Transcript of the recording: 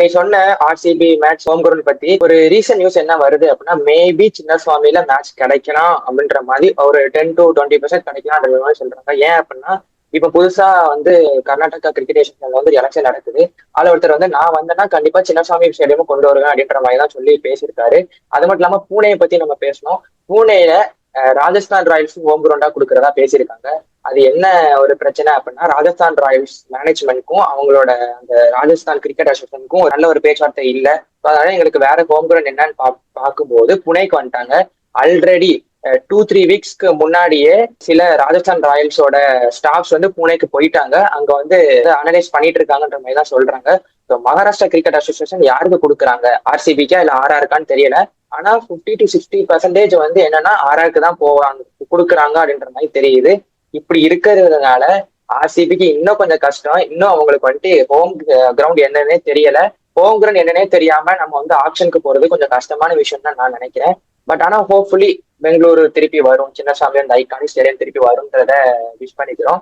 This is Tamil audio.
நீ சொன்ன ஆர்சிபி மேட்ச் ஹோம் கிரவுண்ட் பத்தி ஒரு ரீசன்ட் நியூஸ் என்ன வருது அப்படின்னா, மேபி சின்னசுவாமியில மேட்ச் கிடைக்கலாம் அப்படின்ற மாதிரி ஒரு 10 to 20% கிடைக்கலாம்ன்ற மாதிரி சொல்றாங்க. ஏன் அப்படின்னா, இப்ப புதுசா கர்நாடகா கிரிக்கெட் அசோசியேஷன்ல எலெக்ஷன் நடக்குது. அதுல ஒருத்தர் நான் வந்தேன்னா கண்டிப்பா சின்னசுவாமி ஸ்டேடியமும் கொண்டு வருவேன் அப்படின்ற மாதிரி தான் சொல்லி பேசியிருக்காரு. அது மட்டும் இல்லாம பூனேயை பத்தி நம்ம பேசணும். பூனேல ராஜஸ்தான் ராயல்ஸ் ஹோம் கிரவுண்டா கொடுக்கறதா பேசியிருக்காங்க. அது என்ன ஒரு பிரச்சனை அப்படின்னா, ராஜஸ்தான் ராயல்ஸ் மேனேஜ்மெண்ட்க்கும் அவங்களோட அந்த ராஜஸ்தான் கிரிக்கெட் அசோசியேஷனுக்கும் ஒரு நல்ல ஒரு பேச்சுவார்த்தை இல்ல. அதனால எங்களுக்கு வேற ஹோம் கிரவுண்ட் என்னன்னு பார்க்கும்போது புனேக்கு வந்துட்டாங்க. ஆல்ரெடி 2-3 வீக்ஸ்க்கு முன்னாடியே சில ராஜஸ்தான் ராயல்ஸோட ஸ்டாஃப்ஸ் புனேக்கு போயிட்டாங்க. அங்க அனலைஸ் பண்ணிட்டு இருக்காங்கன்ற மாதிரி தான் சொல்றாங்க. மகாராஷ்டிரா கிரிக்கெட் அசோசியேஷன் யாருக்கு கொடுக்குறாங்க, ஆர்சிபிக்கா இல்ல ஆர்ஆருக்கான்னு தெரியல. ஆனா 50 to 60% என்னன்னா ஆர்ஆருக்கு தான் போவாங்க கொடுக்குறாங்க அப்படின்ற மாதிரி தெரியுது. இப்படி இருக்கிறதுனால ஆர்சிபிக்கு இன்னும் கொஞ்சம் கஷ்டம். இன்னும் அவங்களுக்கு ஹோம் கிரவுண்ட் என்னன்னே தெரியல. ஹோம் கிரவுண்ட் என்னன்னே தெரியாம நம்ம ஆப்ஷனுக்கு போறது கொஞ்சம் கஷ்டமான விஷயம் தான் நான் நினைக்கிறேன். பட் ஆனா ஹோப்ஃபுல்லி பெங்களூரு திருப்பி வரும், சின்னசாமி அந்த ஐகானிக் ஸ்டேடியம் திருப்பி வரும்ன்றத விஷ் பண்ணிக்கிறோம்.